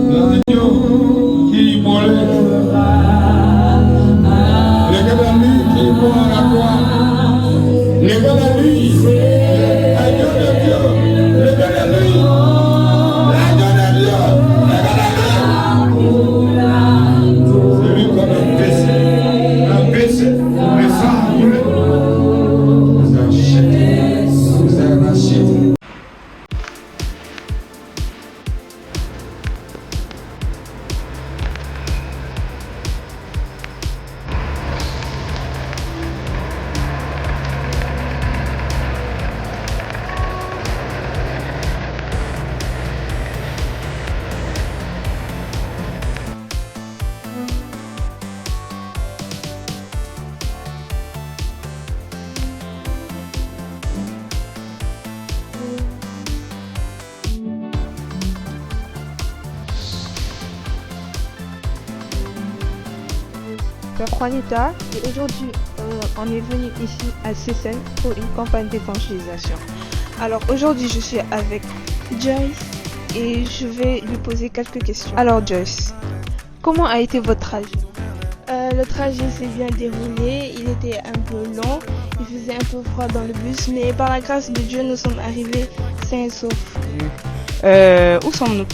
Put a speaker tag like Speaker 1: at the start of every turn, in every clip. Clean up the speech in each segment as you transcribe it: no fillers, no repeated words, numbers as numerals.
Speaker 1: l'agneau qui mourrait, regardez-lui qui mourra à la croix, regardez-lui, l'agneau de Dieu, regardez-lui, l'agneau de Dieu, regardez-lui. C'est lui comme un péché, le sang brûlé, nous a acheté, nous a racheté.
Speaker 2: Juanita, et aujourd'hui on est venu ici à Seyssène pour une campagne d'évangélisation. Alors aujourd'hui je suis avec Joyce et je vais lui poser quelques questions. Alors Joyce, comment a été votre trajet?
Speaker 3: Le trajet s'est bien déroulé, il était un peu long, il faisait un peu froid dans le bus, mais par la grâce de Dieu, nous sommes arrivés sains et saufs.
Speaker 2: Où sommes-nous?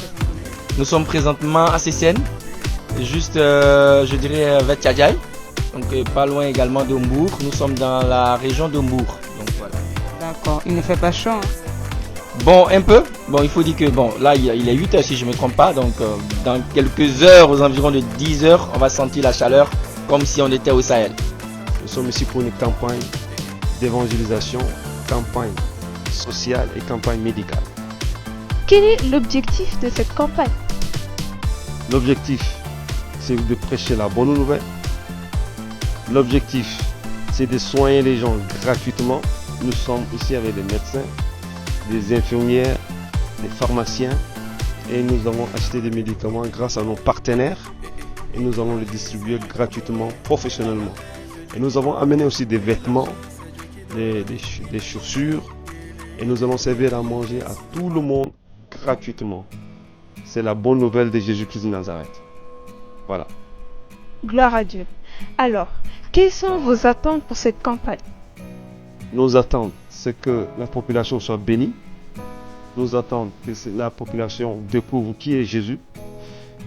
Speaker 4: Nous sommes présentement à Seyssène, juste je dirais vers Tchadjaï, donc pas loin également de Mbour. Nous sommes dans la région de Mbour. Donc voilà.
Speaker 2: D'accord, il ne fait pas chaud, hein?
Speaker 4: Bon, un peu. Bon, il faut dire que bon, là il est 8 heures si je ne me trompe pas, donc dans quelques heures, aux environs de 10 heures, on va sentir la chaleur comme si on était au Sahel.
Speaker 5: Nous sommes ici pour une campagne d'évangélisation, campagne sociale et campagne médicale.
Speaker 2: Quel est l'objectif de cette campagne?
Speaker 5: L'objectif, c'est de prêcher la bonne nouvelle. L'objectif, c'est de soigner les gens gratuitement. Nous sommes ici avec des médecins, des infirmières, des pharmaciens et nous avons acheté des médicaments grâce à nos partenaires et nous allons les distribuer gratuitement, professionnellement. Et nous avons amené aussi des vêtements, des chaussures et nous allons servir à manger à tout le monde gratuitement. C'est la bonne nouvelle de Jésus-Christ de Nazareth. Voilà.
Speaker 2: Gloire à Dieu. Alors, quelles sont vos attentes pour cette campagne?
Speaker 5: Nos attentes, c'est que la population soit bénie. Nos attentes, c'est que la population découvre qui est Jésus.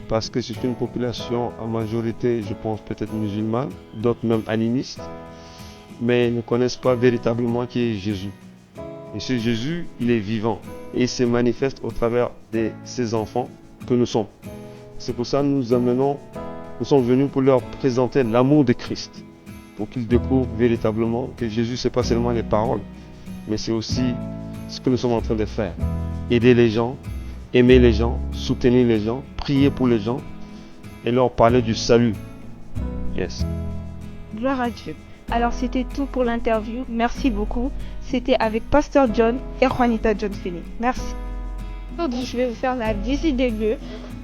Speaker 5: Parce que c'est une population en majorité, je pense, peut-être musulmane, d'autres même animistes, mais ils ne connaissent pas véritablement qui est Jésus. Et ce Jésus, il est vivant et il se manifeste au travers de ses enfants que nous sommes. C'est pour ça que nous sommes venus pour leur présenter l'amour de Christ, pour qu'ils découvrent véritablement que Jésus, ce n'est pas seulement les paroles, mais c'est aussi ce que nous sommes en train de faire. Aider les gens, aimer les gens, soutenir les gens, prier pour les gens et leur parler du salut. Yes.
Speaker 2: Gloire à Dieu. Alors c'était tout pour l'interview. Merci beaucoup. C'était avec Pasteur John et Juanita John Philly. Merci. Aujourd'hui, je vais vous faire la visite des lieux.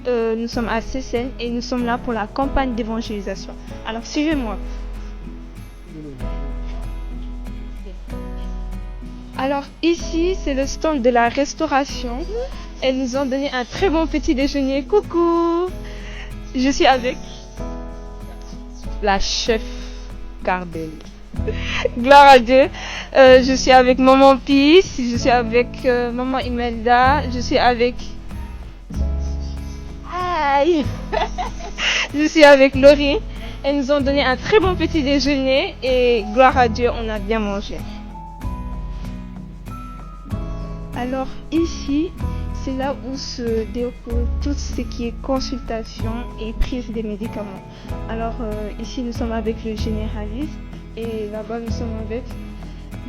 Speaker 2: Nous sommes à Seyssène et nous sommes là pour la campagne d'évangélisation. Alors suivez-moi. Alors ici, c'est le stand de la restauration. Elles nous ont donné un très bon petit déjeuner. Coucou! Je suis avec la chef Cardel. Gloire à Dieu. Je suis avec Maman Peace, je suis avec Maman Imelda, je suis avec... Aïe. Je suis avec Laurie. Elles nous ont donné un très bon petit déjeuner et gloire à Dieu, on a bien mangé. Alors ici, c'est là où se déroule tout ce qui est consultation et prise des médicaments. Alors ici, nous sommes avec le généraliste et là-bas, nous sommes avec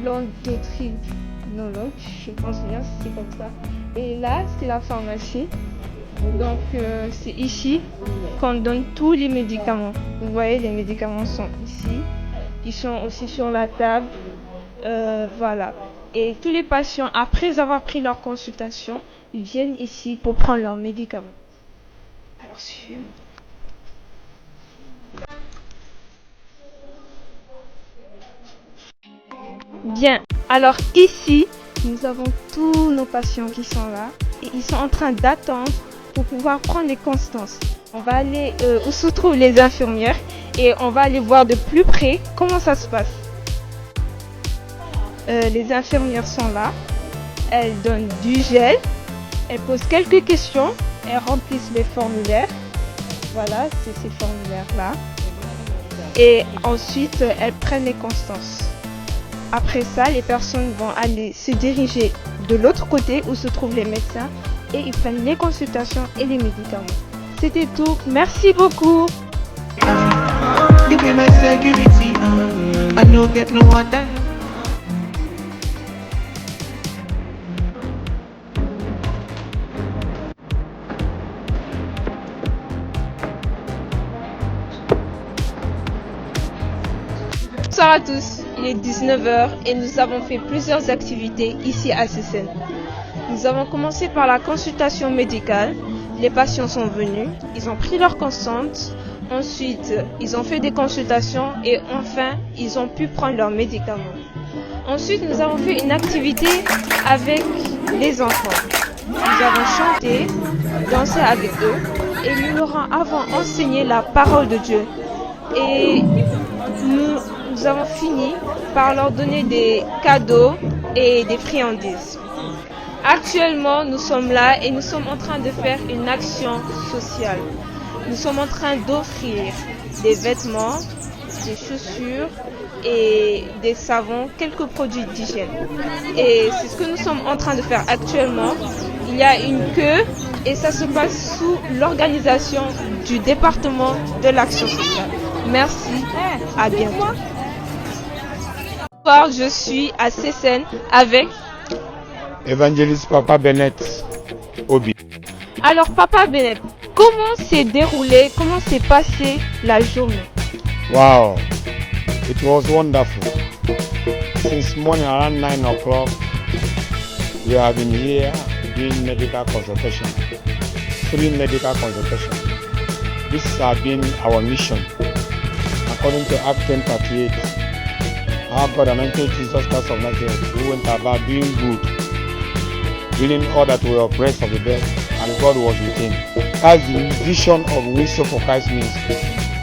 Speaker 2: l'endocrinologue, je pense bien, c'est comme ça. Et là, c'est la pharmacie. Donc c'est ici qu'on donne tous les médicaments. Vous voyez, les médicaments sont ici. Ils sont aussi sur la table. Voilà. Et tous les patients, après avoir pris leur consultation, ils viennent ici pour prendre leurs médicaments. Alors suivez-moi. Bien. Alors ici, nous avons tous nos patients qui sont là. et ils sont en train d'attendre pour pouvoir prendre les constances. On va aller où se trouvent les infirmières et on va aller voir de plus près comment ça se passe. Les infirmières sont là, elles donnent du gel, elles posent quelques questions, elles remplissent les formulaires. Voilà, c'est ces formulaires-là. Et ensuite, elles prennent les constances. Après ça, les personnes vont aller se diriger de l'autre côté où se trouvent les médecins et ils prennent les consultations et les médicaments. C'était tout. Merci beaucoup. Bonsoir à tous, il est 19h et nous avons fait plusieurs activités ici à Sessène. Nous avons commencé par la consultation médicale. Les patients sont venus, ils ont pris leur constante, ensuite ils ont fait des consultations et enfin ils ont pu prendre leurs médicaments. Ensuite nous avons fait une activité avec les enfants. Nous avons chanté, dansé avec eux et nous leur avons enseigné la parole de Dieu. Et nous avons fini par leur donner des cadeaux et des friandises. Actuellement, nous sommes là et nous sommes en train de faire une action sociale. Nous sommes en train d'offrir des vêtements, des chaussures et des savons, quelques produits d'hygiène. Et c'est ce que nous sommes en train de faire actuellement. Il y a une queue et ça se passe sous l'organisation du département de l'action sociale. Merci, à bientôt. Bonsoir, je suis à Sessène avec
Speaker 6: Évangéliste Papa Bennett Obi.
Speaker 2: Alors Papa Bennett, comment s'est déroulé, comment s'est passée la journée?
Speaker 6: Wow, it was wonderful. Since morning around 9 o'clock, we have been here doing medical consultation, 3 medical consultations. This has been our mission. According to Acts 10:38, our God anointed Jesus Christ of Nazareth, who went about doing good, healing all that were oppressed of the dead, and God was with him. As the vision of Wisdom for Christ means,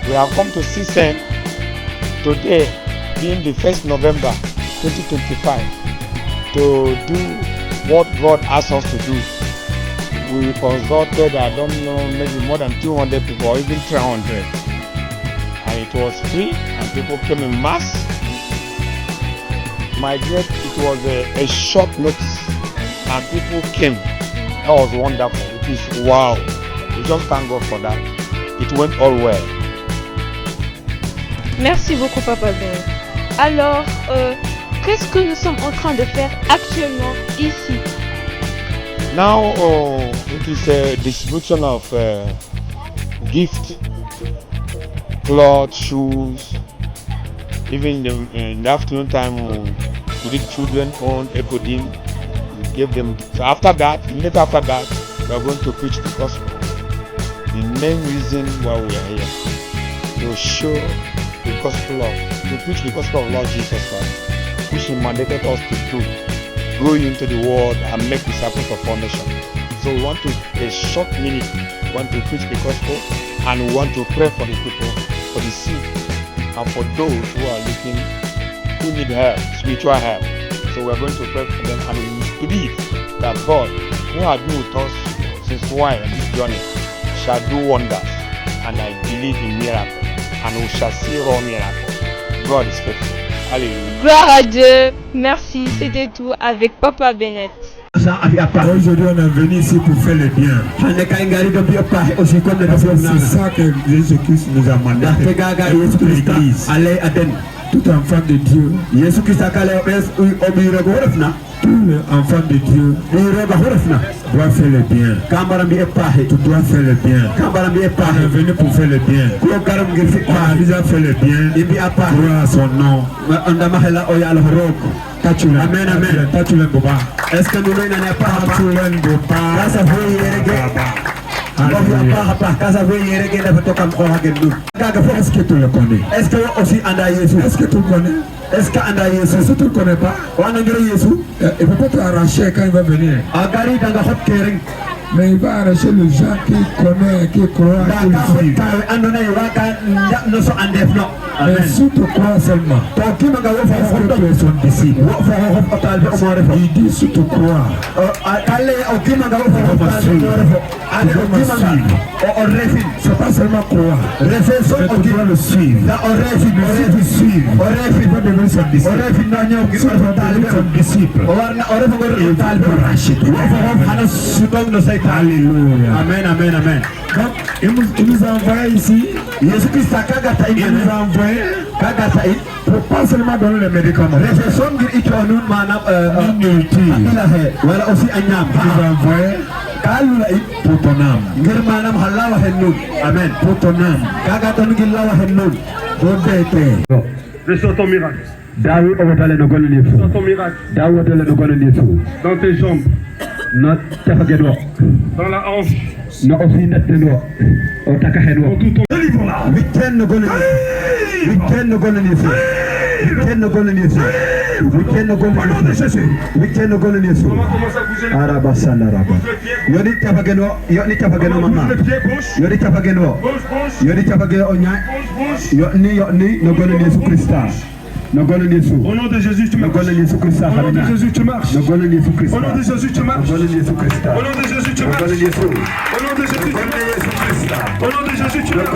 Speaker 6: we have come to Sessène today, being the 1st November 2025, to do what God asked us to do. We consulted, I don't know, maybe more than 200 people, or even 300. And it was free, and people came in mass. My God, it was a short notice, and people came. That was wonderful. It is wow. We just thank God for that. It went all well.
Speaker 2: Merci beaucoup Papa Bennett. Alors, qu'est-ce que nous sommes en train de faire actuellement ici?
Speaker 6: Now it is a distribution of gifts, clothes, shoes. Even in the afternoon time, we did children own Ecodim. We gave them. So after that, immediately after that, we are going to preach the gospel. The main reason why we are here, to show the gospel to preach the gospel of Lord Jesus Christ, which He mandated us to do. Go into the world and make disciples of all nations. So we want to, a short minute, we want to preach the gospel, and we want to pray for the people, for the sick, and for those who are looking, who need help, spiritual help. So we are going to pray for them, and we believe that God, who has been with us since while in this journey, shall do wonders. And I believe in miracles, and we shall see raw miracles. God is faithful. Alléluia.
Speaker 2: Gloire à Dieu. Merci, c'était tout avec Papa Bennett.
Speaker 1: Aujourd'hui, on est venu ici pour faire le bien. C'est ça que Jésus-Christ nous a mandé. L'église, tout enfant de Dieu, tout enfant de Dieu doit faire le bien. Tu dois faire le bien. On est venu pour faire le bien. L'église a fait le bien. Gloire à son nom. Amen, amen. Est-ce que nous n'avons pas Est-ce que tu le connais? Est-ce que aussi Anda Yesu? Est-ce que tu le connais? Est-ce que Anda Yesu? Est-ce que tu le connais pas? Il peut pas t'arracher quand il va venir. Mais il va arracher les gens qui connaissent, qui croient, qui suivent. Mais si tu crois seulement, est-ce que tu es son disciple? Il dit si tu crois, c'est pas seulement croire, mais tu dois le suivre. Si tu suis, tu vas devenir son disciple. Si tu vas devenir son disciple, il va te racheter. Alléluia.
Speaker 7: Amen, amen, amen.
Speaker 1: Donc, il nous a envoyé ici. Il nous a envoyé pour pas seulement donner les médicaments. Il nous a envoyé pour ton âme. Amen. Pour ton âme.
Speaker 7: Reçois ton miracle.
Speaker 1: Reçois
Speaker 7: ton miracle.
Speaker 1: Dans
Speaker 7: tes jambes. Dans la hanche. Au nom de Jésus, tu marches. Au nom de Jésus, tu marches. Au nom de Jésus, tu marches. Au nom de Jésus, tu marches. Au nom de Jésus, tu marches. Au nom de Jésus, au nom de Jésus, tu marches.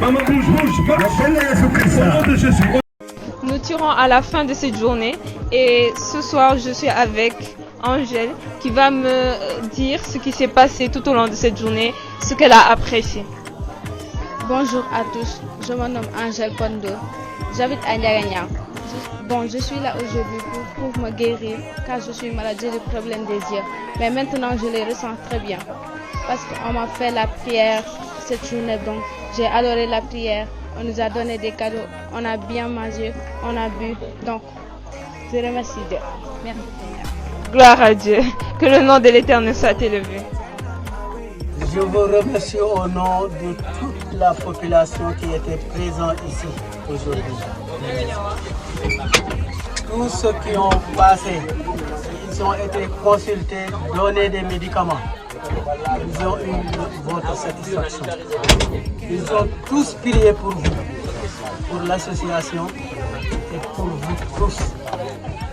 Speaker 7: Maman, bouge, marche. Au nom de Jésus.
Speaker 2: Nous tirons à la fin de cette journée et ce soir, je suis avec Angèle qui va me dire ce qui s'est passé tout au long de cette journée, ce qu'elle a apprécié.
Speaker 3: Bonjour à tous, je me nomme Angèle Kondo. J'habite à Ndiagana. Je suis là aujourd'hui pour me guérir car je suis malade, j'ai des problèmes des yeux. Mais maintenant, je les ressens très bien parce qu'on m'a fait la prière cette journée. Donc, j'ai adoré la prière. On nous a donné des cadeaux, on a bien mangé, on a bu. Donc, je remercie Dieu. Merci Seigneur.
Speaker 2: Gloire à Dieu. Que le nom de l'Éternel soit élevé.
Speaker 8: Je vous remercie au nom de toute la population qui était présente ici aujourd'hui. Tous ceux qui ont passé, ils ont été consultés, donnés des médicaments. Ils ont eu votre satisfaction. Ils ont tous prié pour vous, pour l'association et pour vous tous.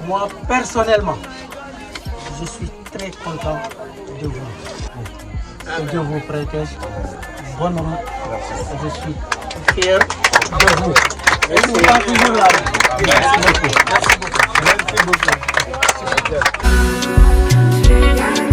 Speaker 8: Moi, personnellement, je suis très content de vous. Que Dieu vous protège. Bonhomme, je suis fier de vous. Et nous sommes toujours là. Merci beaucoup. Merci beaucoup. Merci beaucoup.